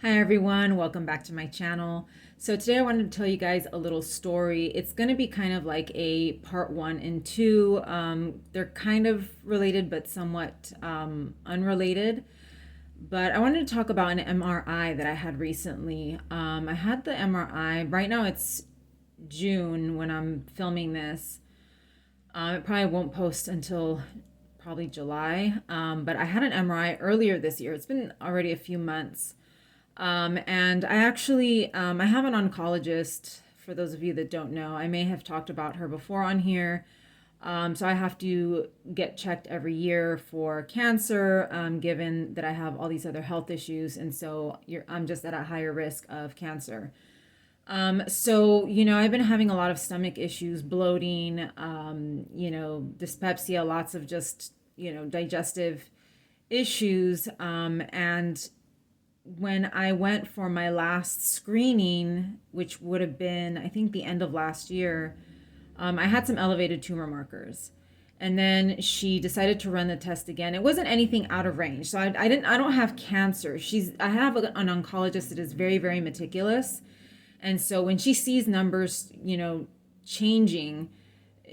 Hi everyone, welcome back to my channel. So today I wanted to tell you guys a little story. It's going to be kind of like a part one and two. They're kind of related but somewhat unrelated. But I wanted to talk about an MRI that I had recently. I had the MRI. Right now it's June when I'm filming this. It probably won't post until probably July. But I had an MRI earlier this year. It's been already a few months. And I have an oncologist. For those of you that don't know, I may have talked about her before on here. So I have to get checked every year for cancer, given that I have all these other health issues. And so I'm just at a higher risk of cancer. I've been having a lot of stomach issues, bloating, dyspepsia, lots of just, digestive issues. And when I went for my last screening, which would have been, I think, the end of last year, I had some elevated tumor markers. And then she decided to run the test again. It wasn't anything out of range. So I don't have cancer. I have an oncologist that is very, very meticulous. And so when she sees numbers, changing,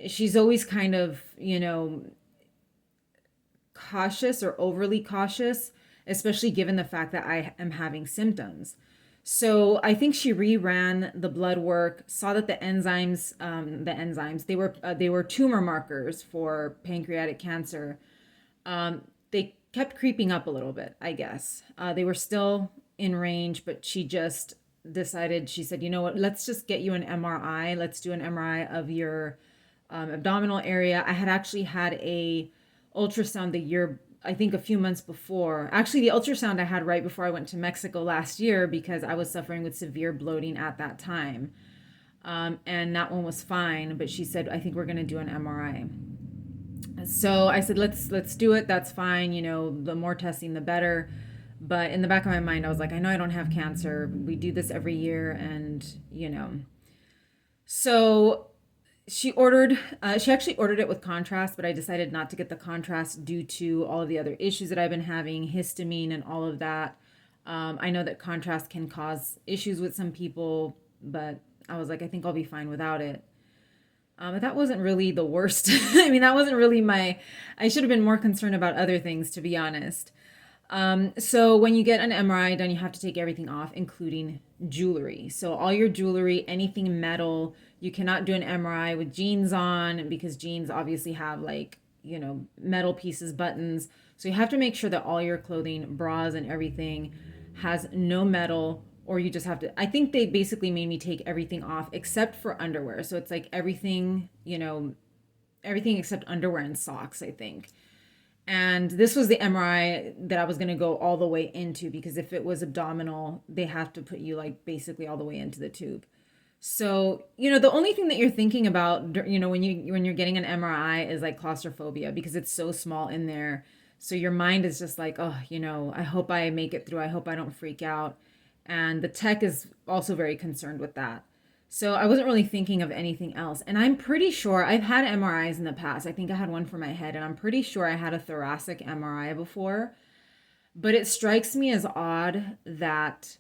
she's always kind of, cautious or overly cautious, especially given the fact that I am having symptoms. So I think she reran the blood work, saw that they were tumor markers for pancreatic cancer. They kept creeping up a little bit, I guess. They were still in range, but she just decided, she said, you know what, let's just get you an MRI. Let's do an MRI of your abdominal area. I had actually had a ultrasound the year, I think a few months before. Actually, the ultrasound I had right before I went to Mexico last year because I was suffering with severe bloating at that time. And that one was fine, but she said, I think we're going to do an MRI. So I said, let's do it. That's fine. The more testing, the better. But in the back of my mind, I was like, I know I don't have cancer. We do this every year. And. So she actually ordered it with contrast, but I decided not to get the contrast due to all of the other issues that I've been having, histamine and all of that. I know that contrast can cause issues with some people, but I was like, I think I'll be fine without it. But that wasn't really the worst. I mean, that wasn't really I should have been more concerned about other things, to be honest. So when you get an MRI done, you have to take everything off, including jewelry. So all your jewelry, anything metal, you cannot do an MRI with jeans on because jeans obviously have metal pieces, buttons. So you have to make sure that all your clothing, bras and everything has no metal, or you just have to, I think they basically made me take everything off except for underwear. So it's like everything, everything except underwear and socks, I think. And this was the MRI that I was going to go all the way into because if it was abdominal, they have to put you basically all the way into the tube. So, the only thing that you're thinking about, when you're getting an MRI is claustrophobia because it's so small in there. So your mind is just like, oh, I hope I make it through. I hope I don't freak out. And the tech is also very concerned with that. So I wasn't really thinking of anything else. And I'm pretty sure I've had MRIs in the past. I think I had one for my head, and I'm pretty sure I had a thoracic MRI before. But it strikes me as odd that,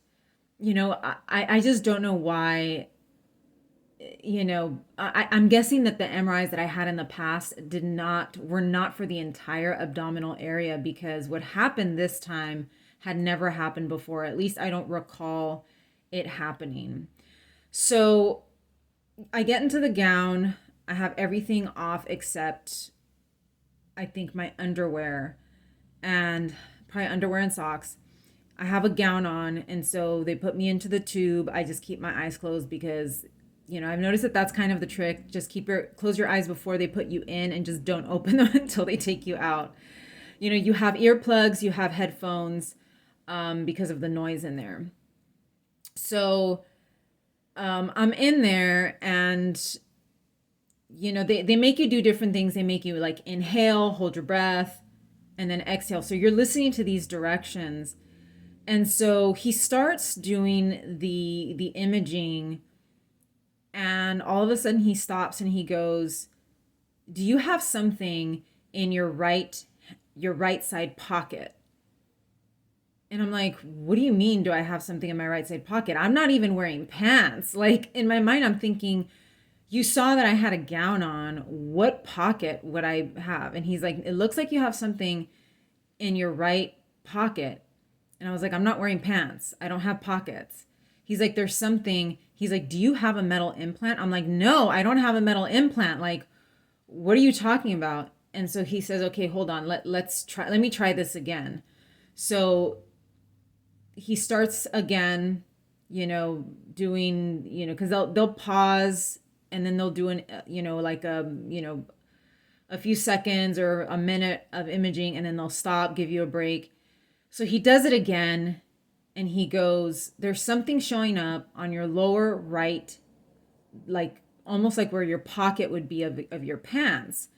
I just don't know why, I'm guessing that the MRIs that I had in the past were not for the entire abdominal area because what happened this time had never happened before. At least I don't recall it happening. So I get into the gown. I have everything off except I think my underwear and probably underwear and socks. I have a gown on, and so they put me into the tube. I just keep my eyes closed because I've noticed that that's kind of the trick. Just close your eyes before they put you in and just don't open them until they take you out. You have earplugs, you have headphones because of the noise in there. So I'm in there and they make you do different things. They make you inhale, hold your breath, and then exhale. So you're listening to these directions. And so he starts doing the imaging and all of a sudden he stops and he goes, "Do you have something in your right side pocket?" And I'm like, what do you mean, do I have something in my right side pocket? I'm not even wearing pants. Like, in my mind, I'm thinking, you saw that I had a gown on. What pocket would I have? And he's like, it looks like you have something in your right pocket. And I was like, I'm not wearing pants. I don't have pockets. He's like, there's something. He's like, do you have a metal implant? I'm like, no, I don't have a metal implant. Like, what are you talking about? And so he says, okay, hold on. Let's try. Let me try this again. So he starts again, doing, because they'll pause and then they'll do an, like a few seconds or a minute of imaging, and then they'll stop, give you a break. So he does it again, and he goes, there's something showing up on your lower right, like almost like where your pocket would be of your pants.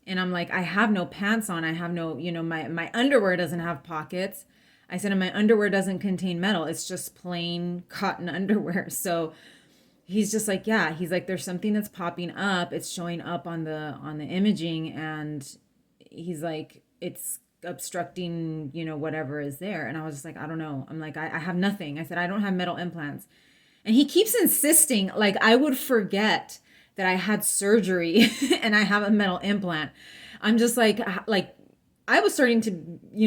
And I'm like, I have no pants on. I have no, my underwear doesn't have pockets. I said, and my underwear doesn't contain metal. It's just plain cotton underwear. So he's just like, yeah, he's like, there's something that's popping up. It's showing up on the imaging, and he's like, it's obstructing, whatever is there. And I was just like, I don't know. I'm like, I have nothing. I said, I don't have metal implants. And he keeps insisting, like I would forget that I had surgery and I have a metal implant. I'm just like I was starting to,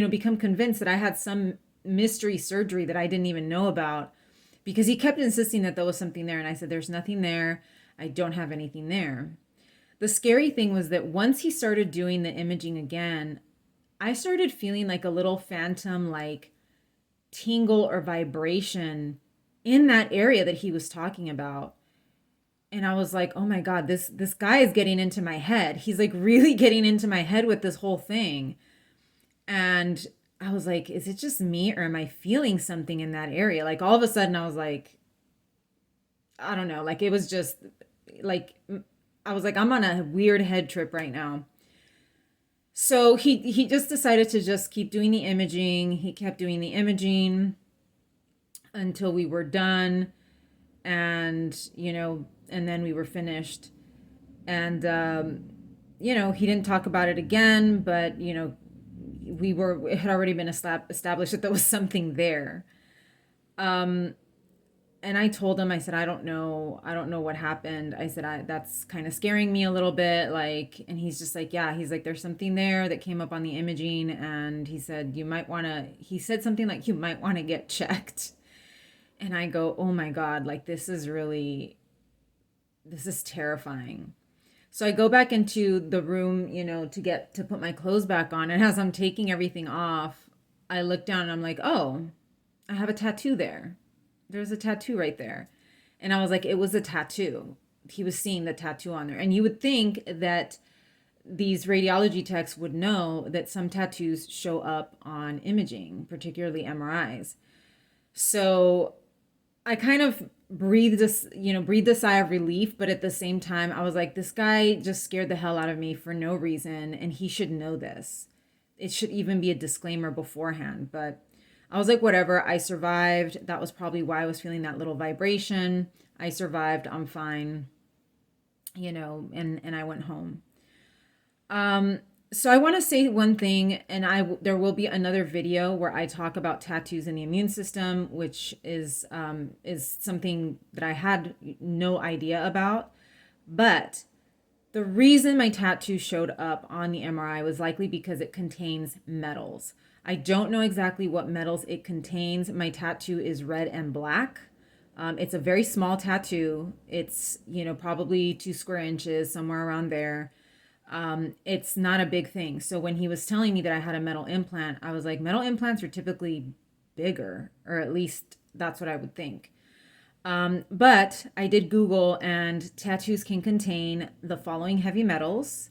become convinced that I had some mystery surgery that I didn't even know about, because he kept insisting that there was something there. And I said, there's nothing there. I don't have anything there. The scary thing was that once he started doing the imaging again, I started feeling like a little phantom, like tingle or vibration in that area that he was talking about. And I was like, oh my God, this guy is getting into my head. He's like really getting into my head with this whole thing. And I was like, is it just me, or am I feeling something in that area? Like all of a sudden I was like, I don't know, like it was just like, I was like, I'm on a weird head trip right now. So he just decided to just keep doing the imaging. He kept doing the imaging until we were done, and and then we were finished. And he didn't talk about it again, but it had already been established that there was something there. Um, and I told him, I said, I don't know what happened. I said, that's kind of scaring me a little bit. Like, and he's just like, yeah, he's like, there's something there that came up on the imaging. And he said, he said something like, you might want to get checked. And I go, oh my God, like, this is terrifying. So I go back into the room, to put my clothes back on. And as I'm taking everything off, I look down and I'm like, oh, I have a tattoo there. There's a tattoo right there. And I was like, it was a tattoo. He was seeing the tattoo on there. And you would think that these radiology techs would know that some tattoos show up on imaging, particularly MRIs. So I kind of breathed a sigh of relief, but at the same time, I was like, this guy just scared the hell out of me for no reason, and he should know this. It should even be a disclaimer beforehand, but I was like, whatever, I survived. That was probably why I was feeling that little vibration. I survived, I'm fine, and I went home. So I want to say one thing, and there will be another video where I talk about tattoos in the immune system, which is something that I had no idea about. But the reason my tattoo showed up on the MRI was likely because it contains metals. I don't know exactly what metals it contains. My tattoo is red and black. It's a very small tattoo. It's, probably 2 square inches, somewhere around there. It's not a big thing. So when he was telling me that I had a metal implant, I was like, metal implants are typically bigger, or at least that's what I would think. But I did Google, and tattoos can contain the following heavy metals: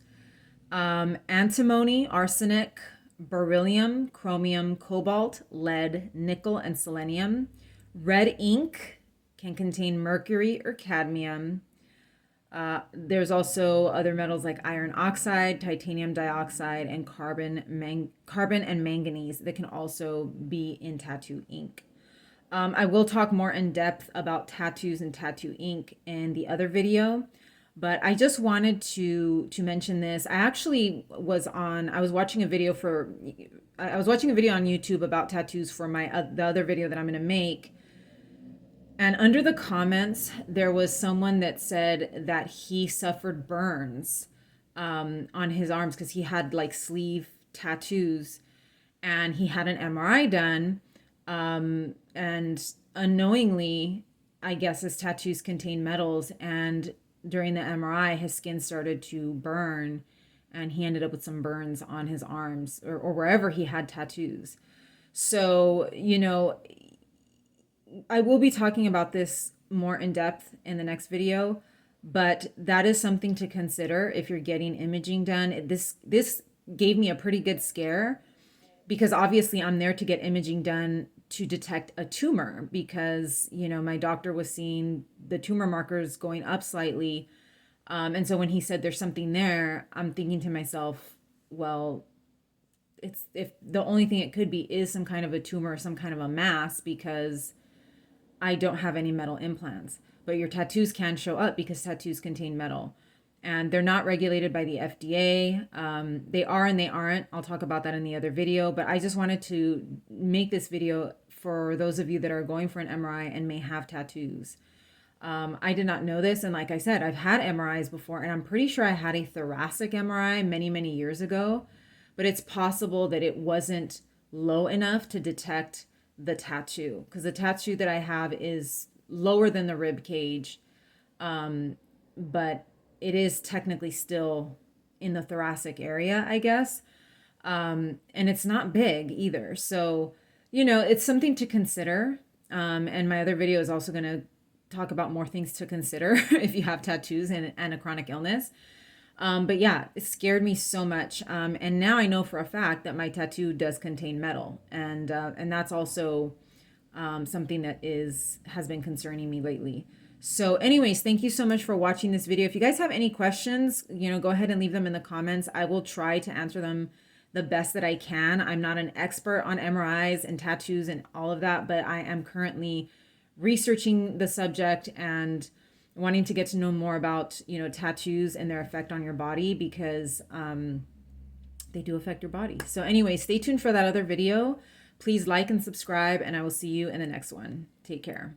antimony, arsenic, beryllium, chromium, cobalt, lead, nickel, and selenium. Red ink can contain mercury or cadmium. There's also other metals like iron oxide, titanium dioxide, and carbon and manganese that can also be in tattoo ink. I will talk more in depth about tattoos and tattoo ink in the other video, But I just wanted to mention this. I was watching a video on YouTube about tattoos for the other video that I'm going to make. And under the comments, there was someone that said that he suffered burns on his arms because he had like sleeve tattoos, and he had an MRI done. And unknowingly, I guess his tattoos contain metals. And during the MRI, his skin started to burn, and he ended up with some burns on his arms, or wherever he had tattoos. So, I will be talking about this more in depth in the next video, but that is something to consider if you're getting imaging done. This gave me a pretty good scare, because obviously I'm there to get imaging done to detect a tumor, because my doctor was seeing the tumor markers going up slightly. And so when he said there's something there, I'm thinking to myself, well, it's if the only thing it could be is some kind of a tumor or some kind of a mass, because I don't have any metal implants. But your tattoos can show up because tattoos contain metal. And they're not regulated by the FDA. They are and they aren't. I'll talk about that in the other video. But I just wanted to make this video for those of you that are going for an MRI and may have tattoos. I did not know this. And like I said, I've had MRIs before, and I'm pretty sure I had a thoracic MRI many, many years ago. But it's possible that it wasn't low enough to detect the tattoo, because the tattoo that I have is lower than the rib cage, but it is technically still in the thoracic area, I guess. And it's not big either. So, it's something to consider. And my other video is also going to talk about more things to consider if you have tattoos and a chronic illness. But yeah, it scared me so much. And now I know for a fact that my tattoo does contain metal. And that's also something that has been concerning me lately. So anyways, thank you so much for watching this video. If you guys have any questions, go ahead and leave them in the comments. I will try to answer them the best that I can. I'm not an expert on MRIs and tattoos and all of that, but I am currently researching the subject and wanting to get to know more about, tattoos and their effect on your body, because they do affect your body. So anyway, stay tuned for that other video. Please like and subscribe, and I will see you in the next one. Take care.